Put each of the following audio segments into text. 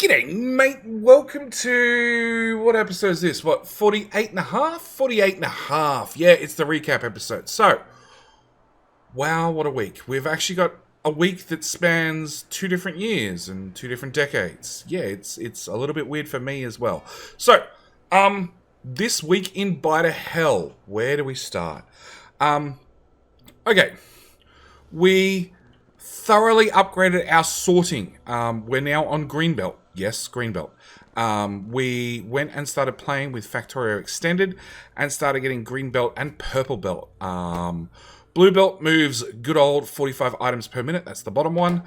G'day, mate. Welcome to... what episode is this? What, 48½? 48½. Yeah, it's the recap episode. So, wow, what a week. We've actually got a week that spans 2 different years and 2 different decades. Yeah, it's a little bit weird for me as well. So, this week in Bite of Hell, where do we start? Okay. We thoroughly upgraded our sorting. We're now on Greenbelt. Yes, Greenbelt. We went and started playing with Factorio Extended and started getting Greenbelt and Purple Belt. Blue Belt moves good old 45 items per minute. That's the bottom one.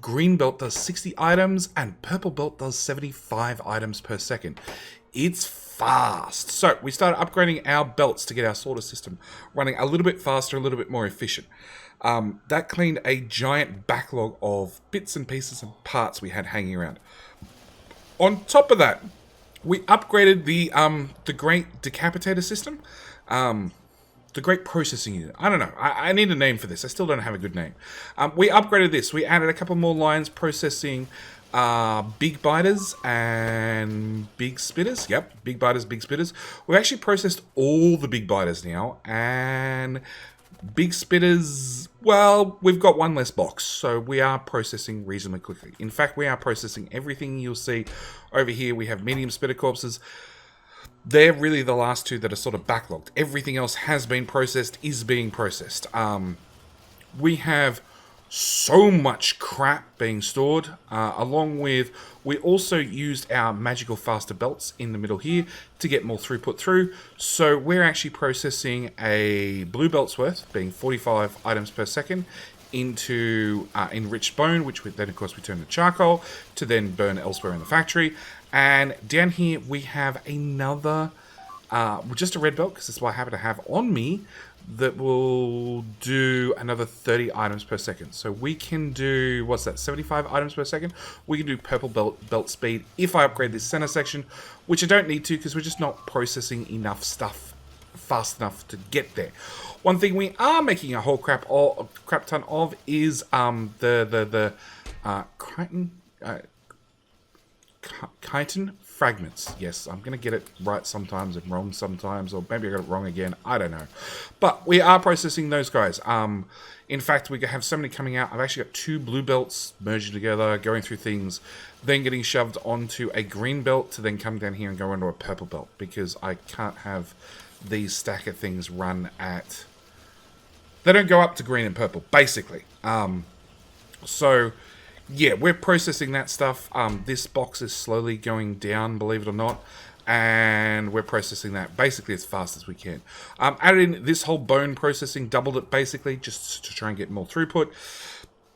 Green Belt does 60 items and Purple Belt does 75 items per second. It's fast. So we started upgrading our belts to get our sorter system running a little bit faster, a little bit more efficient. That cleaned a giant backlog of bits and pieces and parts we had hanging around. On top of that, we upgraded the Great Decapitator system. The Great Processing Unit. I don't know. I need a name for this. I still don't have a good name. We upgraded this. We added a couple more lines processing big biters and big spitters. Yep, big biters, big spitters. We've actually processed all the big biters now, and big spitters, well, we've got one less box, so we are processing reasonably quickly. In fact, we are processing everything you'll see over here. We have medium spitter corpses. They're really the last 2 that are sort of backlogged. Everything else has been processed, is being processed. We have so much crap being stored, along with, we also used our magical faster belts in the middle here to get more throughput through. So we're actually processing a blue belt's worth, being 45 items per second, into enriched bone, which then of course we turn to charcoal to then burn elsewhere in the factory. And down here we have another, just a red belt, because that's what I happen to have on me, that will do another 30 items per second. So we can do, what's that, 75 items per second? We can do purple belt speed if I upgrade this center section, which I don't need to because we're just not processing enough stuff fast enough to get there. One thing we are making a whole crap ton of is the chitin fragments. Yes, I'm going to get it right sometimes and wrong sometimes, or maybe I got it wrong again. I don't know. But we are processing those guys. In fact, we have so many coming out. I've actually got 2 blue belts merging together, going through things, then getting shoved onto a green belt to then come down here and go into a purple belt, because I can't have these stack of things run at... they don't go up to green and purple, basically. So... yeah, we're processing that stuff. This box is slowly going down, believe it or not. And we're processing that basically as fast as we can. Added in this whole bone processing, doubled it basically, just to try and get more throughput.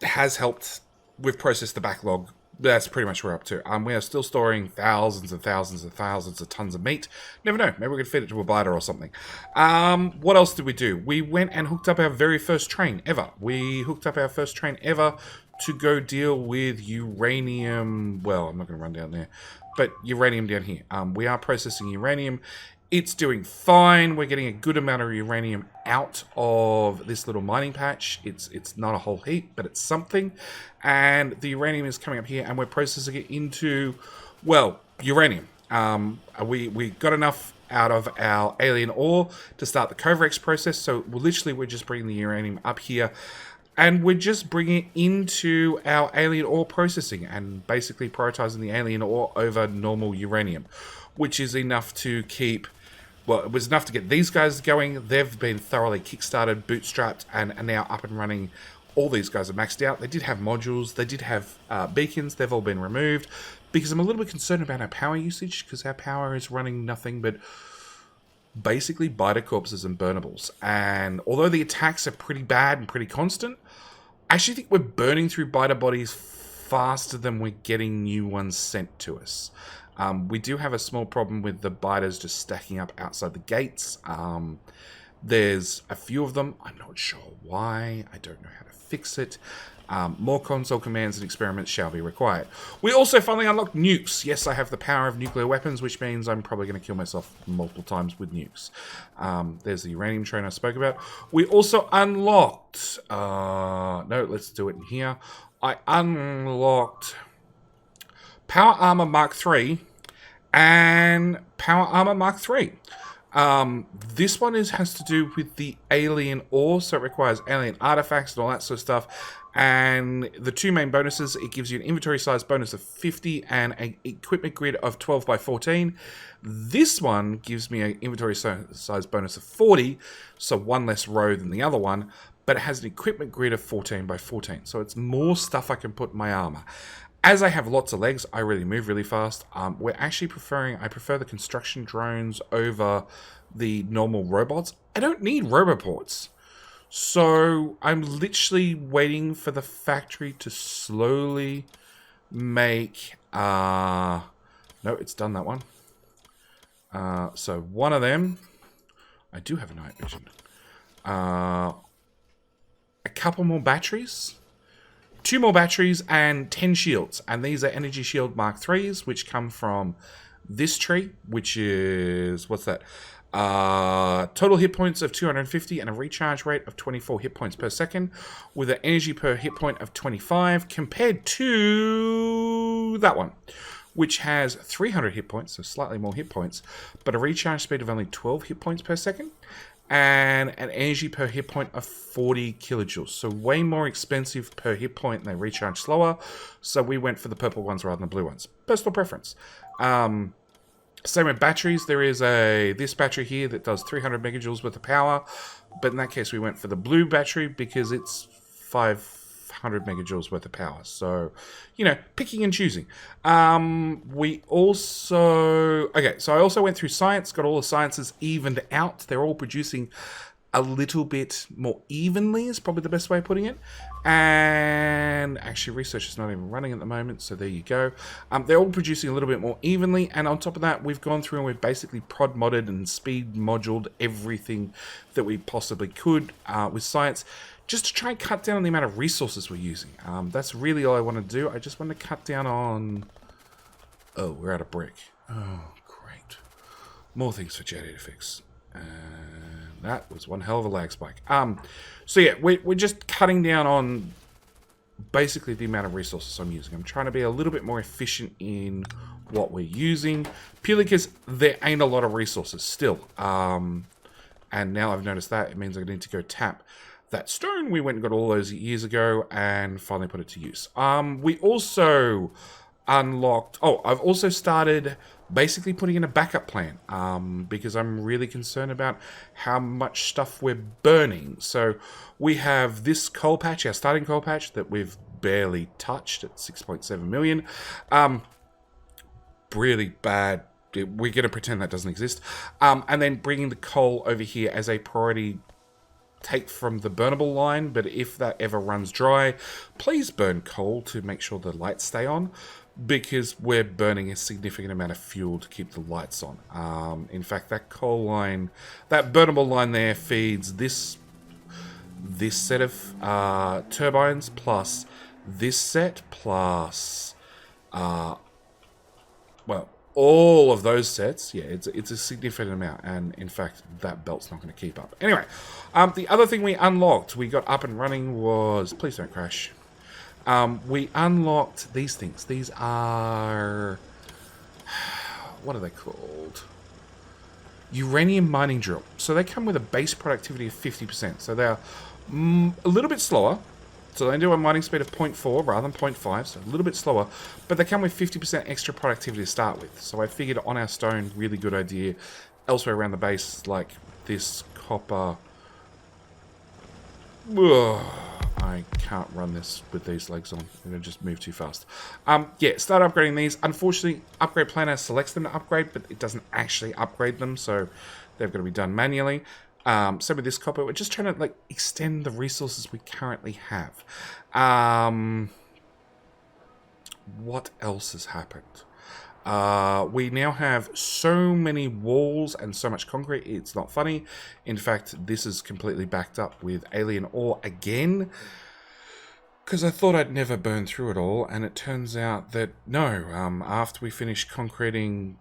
Has helped. We've processed the backlog. That's pretty much where we're up to. We are still storing thousands and thousands and thousands of tons of meat. Never know, maybe we could feed it to a biter or something. What else did we do? We went and hooked up our very first train ever. We hooked up our first train ever to go deal with uranium. Well, I'm not going to run down there, but uranium down here. We are processing uranium. It's doing fine. We're getting a good amount of uranium out of this little mining patch. It's not a whole heap, but it's something. And the uranium is coming up here, and we're processing it into, well, uranium. We got enough out of our alien ore to start the Covrex process, so we're just bringing the uranium up here. And we're just bringing it into our alien ore processing and basically prioritizing the alien ore over normal uranium, which is enough to keep... well, it was enough to get these guys going. They've been thoroughly kickstarted, bootstrapped, and are now up and running. All these guys are maxed out. They did have modules. They did have beacons. They've all been removed because I'm a little bit concerned about our power usage, because our power is running nothing but basically biter corpses and burnables. And although the attacks are pretty bad and pretty constant, I actually think we're burning through biter bodies faster than we're getting new ones sent to us. We do have a small problem with the biters just stacking up outside the gates. There's a few of them. I'm not sure why. I don't know how to fix it. More console commands and experiments shall be required. We also finally unlocked nukes. Yes, I have the power of nuclear weapons, which means I'm probably going to kill myself multiple times with nukes. There's the uranium train I spoke about. We also unlocked... no, let's do it in here. I unlocked Power Armor Mark III and Power Armor Mark III. This one has to do with the alien ore, so it requires alien artifacts and all that sort of stuff. And the two main bonuses, it gives you an inventory size bonus of 50 and an equipment grid of 12 by 14. This one gives me an inventory size bonus of 40, so one less row than the other one, but it has an equipment grid of 14 by 14, so it's more stuff I can put in my armor. As I have lots of legs, I really move really fast. I prefer the construction drones over the normal robots. I don't need roboports. So I'm literally waiting for the factory to slowly make... no, it's done that one. So one of them... I do have a night vision. A couple more batteries. 2 more batteries and 10 shields. And these are Energy Shield Mark IIIs, which come from this tree, which is... What's that? Total hit points of 250 and a recharge rate of 24 hit points per second, with an energy per hit point of 25, compared to that one, which has 300 hit points, so slightly more hit points, but a recharge speed of only 12 hit points per second, and an energy per hit point of 40 kilojoules. So way more expensive per hit point, and they recharge slower. So we went for the purple ones rather than the blue ones. Personal preference. Same with batteries. There is this battery here that does 300 megajoules worth of power. But in that case, we went for the blue battery because it's 500 megajoules worth of power. So, you know, picking and choosing. We also... Okay, so I also went through science, got all the sciences evened out. They're all producing a little bit more evenly is probably the best way of putting it. And actually research is not even running at the moment, so there you go. They're all producing a little bit more evenly, and on top of that, we've gone through and we've basically prod modded and speed moduled everything that we possibly could with science, just to try and cut down on the amount of resources we're using. That's really all I want to do. I just want to cut down on... Oh, we're out of brick. Oh, great. More things for Jetty to fix. That was one hell of a lag spike. So yeah, we're just cutting down on basically the amount of resources I'm using. I'm trying to be a little bit more efficient in what we're using, purely because there ain't a lot of resources still. And now I've noticed that, it means I need to go tap that stone we went and got all those years ago and finally put it to use. We also unlocked... Oh, I've also started basically putting in a backup plan because I'm really concerned about how much stuff we're burning. So we have this coal patch, our starting coal patch, that we've barely touched at 6.7 million. Really bad. We're going to pretend that doesn't exist. And then bringing the coal over here as a priority take from the burnable line, but if that ever runs dry, please burn coal to make sure the lights stay on, because we're burning a significant amount of fuel to keep the lights on. In fact, that coal line, that burnable line there feeds this set of turbines, plus this set, plus well, all of those sets. Yeah, it's a significant amount, and in fact that belt's not going to keep up. Anyway, the other thing we unlocked, we got up and running, was... Please don't crash. We unlocked these things. These are... What are they called? Uranium mining drill. So they come with a base productivity of 50%. So they're a little bit slower. So they do a mining speed of 0.4 rather than 0.5. So a little bit slower. But they come with 50% extra productivity to start with. So I figured on our stone, really good idea. Elsewhere around the base, like this copper... Ugh. I can't run this with these legs on. I'm going to just move too fast. Yeah, start upgrading these. Unfortunately, Upgrade Planner selects them to upgrade, but it doesn't actually upgrade them, so they've got to be done manually. Same with this copper. We're just trying to like extend the resources we currently have. What else has happened? We now have so many walls and so much concrete, it's not funny. In fact, this is completely backed up with alien ore again, because I thought I'd never burn through it all, and it turns out that no, after we finished concreting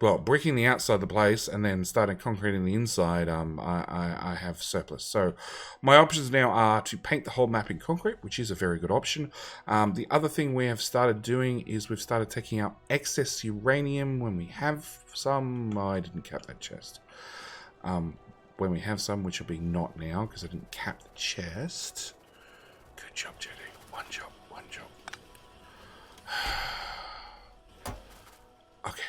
well, bricking the outside of the place and then starting concreting the inside, I have surplus. So my options now are to paint the whole map in concrete, which is a very good option. The other thing we have started doing is we've started taking out excess uranium when we have some. I didn't cap that chest. When we have some, which will be not now because I didn't cap the chest. Good job, Jetty. One job. Okay.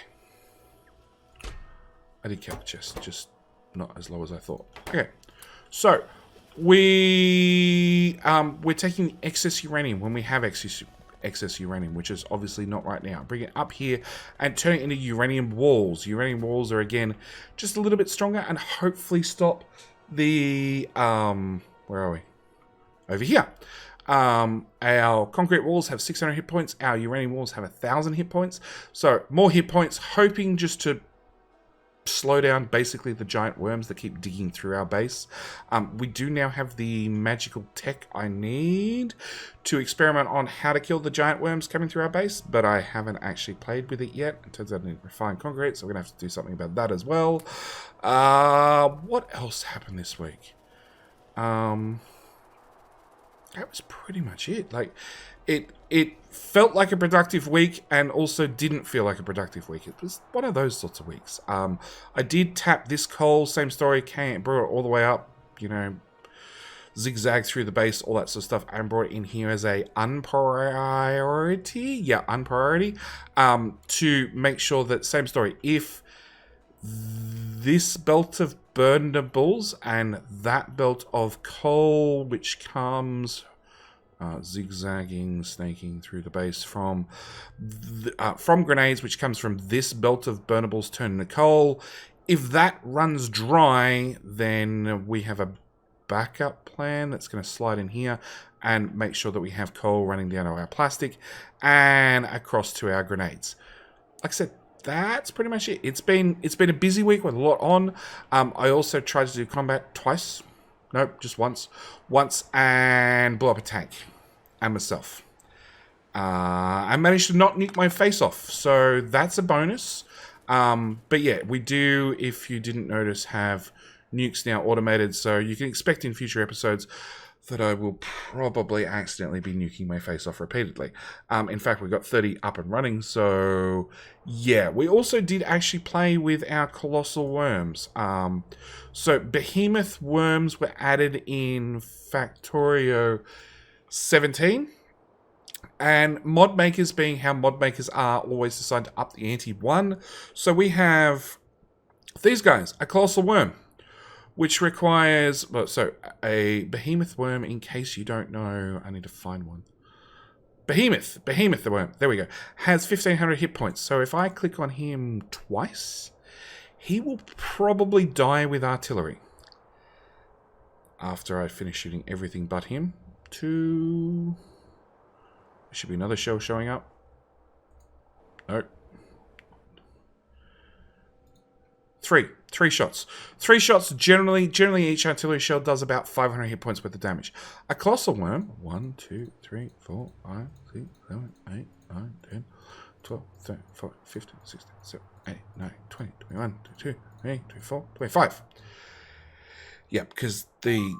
I did cap the chest, just not as low as I thought. Okay. So we're taking excess uranium when we have excess uranium, which is obviously not right now. Bring it up here and turn it into uranium walls. Uranium walls are, again, just a little bit stronger and hopefully stop the, where are we? Over here. Our concrete walls have 600 hit points. Our uranium walls have 1,000 hit points. So more hit points, hoping just to slow down basically the giant worms that keep digging through our base. We do now have the magical tech I need to experiment on how to kill the giant worms coming through our base, but I haven't actually played with it yet. It turns out I need refined concrete, so we're going to have to do something about that as well. What else happened this week? That was pretty much it. Like, it felt like a productive week and also didn't feel like a productive week. It was one of those sorts of weeks. I did tap this coal, same story, brought it all the way up, you know, zigzag through the base, all that sort of stuff, and brought it in here as a unpriority. Yeah, unpriority. To make sure that, same story, if this belt of burnables and that belt of coal, which comes zigzagging, snaking through the base from grenades, which comes from this belt of burnables turned into coal. If that runs dry, then we have a backup plan that's going to slide in here and make sure that we have coal running down to our plastic and across to our grenades. Like I said, that's pretty much it. It's been a busy week with a lot on. I also tried to do combat twice. Nope, just once. And blew up a tank. And myself. I managed to not nuke my face off. So that's a bonus. But yeah, we do, if you didn't notice, have nukes now automated. So you can expect in future episodes that I will probably accidentally be nuking my face off repeatedly. In fact, we've got 30 up and running, so yeah. We also did actually play with our colossal worms. So behemoth worms were added in Factorio 17. And mod makers, being how mod makers are, always decide to up the ante one. So we have these guys, a colossal worm, which requires, well, so a behemoth worm, in case you don't know, I need to find one. Behemoth the worm, there we go, has 1,500 hit points. So if I click on him twice, he will probably die with artillery. After I finish shooting everything but him. There should be another shell showing up. Nope. Three shots. 3 shots, generally each artillery shell does about 500 hit points worth of damage. A colossal worm, 1, 2, 3, 4, 5, 6, 7, 8, 9, 10, 12, 13, 14, 15, 16, 17, 18, 19, 20, 21, 22, 23, 24, 25. Yeah, because the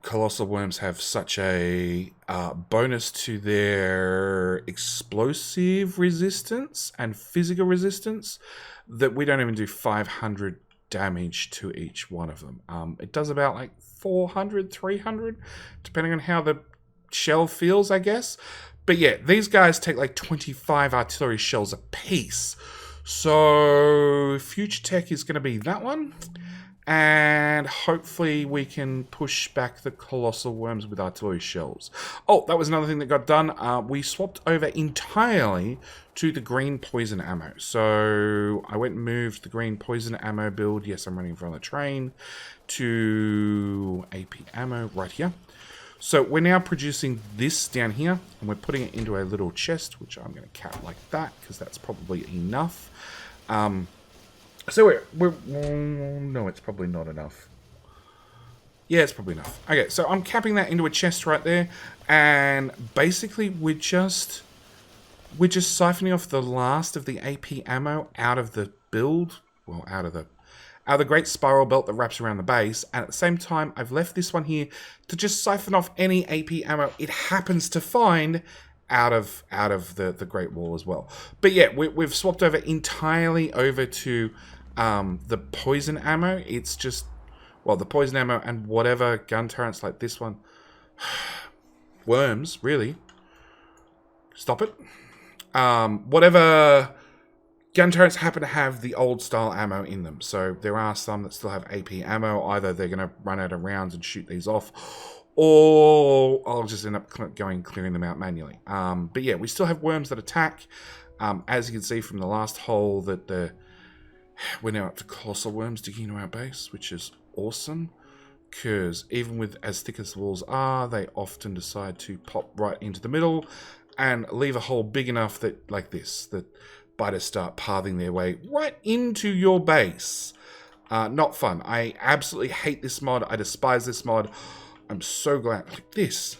colossal worms have such a bonus to their explosive resistance and physical resistance that we don't even do 500 damage to each one of them. It does about like 400, 300, depending on how the shell feels, I guess. But yeah, these guys take like 25 artillery shells a piece. So future tech is going to be that one. And hopefully we can push back the colossal worms with artillery shells. Oh, that was another thing that got done. We swapped over entirely to the green poison ammo. So I went and moved the green poison ammo build. Yes, I'm running in front of the train. To AP ammo right here. So we're now producing this down here. And we're putting it into a little chest, which I'm going to cap like that, because that's probably enough. So no, it's probably not enough. Yeah, it's probably enough. Okay, so I'm capping that into a chest right there, and basically we're just siphoning off the last of the AP ammo out of the build, well, out of the great spiral belt that wraps around the base, and at the same time, I've left this one here to just siphon off any AP ammo it happens to find out of the Great Wall as well. But yeah, we've swapped over entirely over to the poison ammo. It's just, well, the poison ammo and whatever gun turrets like this one. Worms, really. Stop it. Whatever gun turrets happen to have the old style ammo in them. So there are some that still have AP ammo. Either they're going to run out of rounds and shoot these off, or I'll just end up clearing them out manually. But yeah, we still have worms that attack. As you can see from the last hole, that we're now up to colossal worms digging into our base, which is awesome. Because even with as thick as the walls are, they often decide to pop right into the middle and leave a hole big enough that, like this, that biters start pathing their way right into your base. Not fun. I absolutely hate this mod. I despise this mod. I'm so glad. Like this.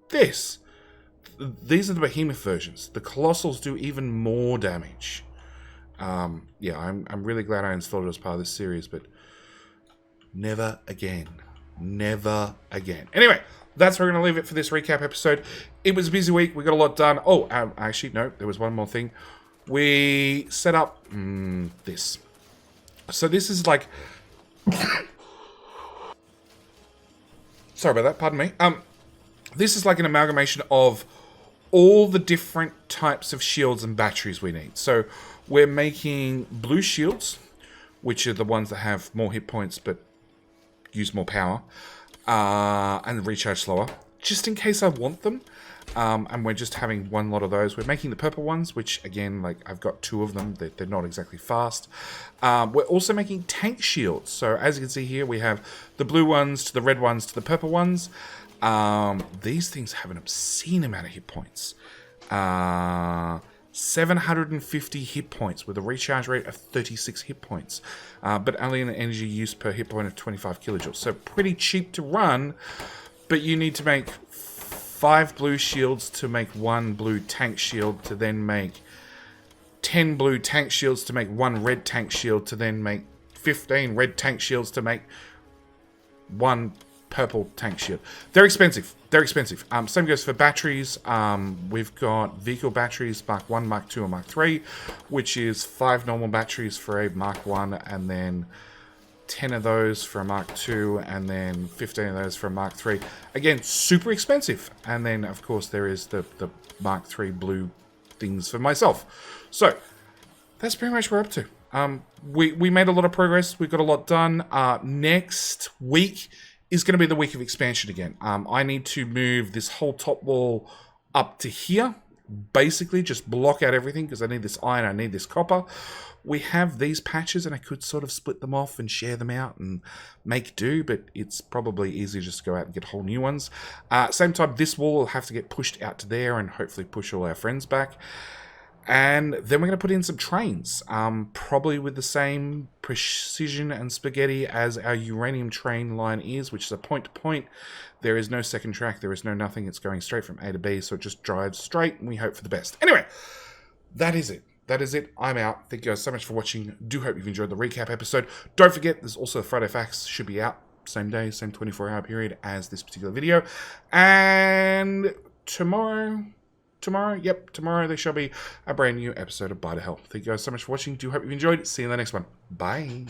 These are the behemoth versions. The colossals do even more damage. Yeah, I'm really glad I installed it as part of this series, but never again. Never again. Anyway, that's where we're going to leave it for this recap episode. It was a busy week. We got a lot done. Oh, actually, no, there was one more thing. We set up this. So this is like... Sorry about that, pardon me. This is like an amalgamation of all the different types of shields and batteries we need. So we're making blue shields, which are the ones that have more hit points but use more power, and recharge slower, just in case I want them. And we're just having one lot of those. We're making the purple ones, which again, like I've got 2 of them. They're not exactly fast. We're also making tank shields. So as you can see here, we have the blue ones to the red ones to the purple ones. These things have an obscene amount of hit points. 750 hit points with a recharge rate of 36 hit points, but only an energy use per hit point of 25 kilojoules. So pretty cheap to run, but you need to make 5 blue shields to make 1 blue tank shield, to then make 10 blue tank shields to make 1 red tank shield, to then make 15 red tank shields to make 1 purple tank shield. They're expensive. They're expensive. Same goes for batteries. We've got vehicle batteries, Mark 1, Mark 2, and Mark 3, which is 5 normal batteries for a Mark 1, and then 10 of those for a Mark 2, and then 15 of those for a Mark 3. Again, super expensive. And then, of course, there is the Mark 3 blue things for myself. So, that's pretty much what we're up to. We made a lot of progress. We got a lot done. Next week is going to be the week of expansion again. I need to move this whole top wall up to here. Basically, just block out everything because I need this iron, I need this copper. We have these patches and I could sort of split them off and share them out and make do, but it's probably easier just to go out and get whole new ones. Same time, this wall will have to get pushed out to there and hopefully push all our friends back. And then we're going to put in some trains, probably with the same precision and spaghetti as our uranium train line is, which is a point-to-point. There is no second track, there is no nothing. It's going straight from A to B, so it just drives straight, and we hope for the best. Anyway, that is it. That is it. I'm out. Thank you guys so much for watching. Do hope you've enjoyed the recap episode. Don't forget, there's also the Friday Facts. Should be out same day, same 24-hour period as this particular video. And tomorrow there shall be a brand new episode of Bite of Hell. Thank you guys so much for watching. Do hope you've enjoyed. See you in the next one. Bye.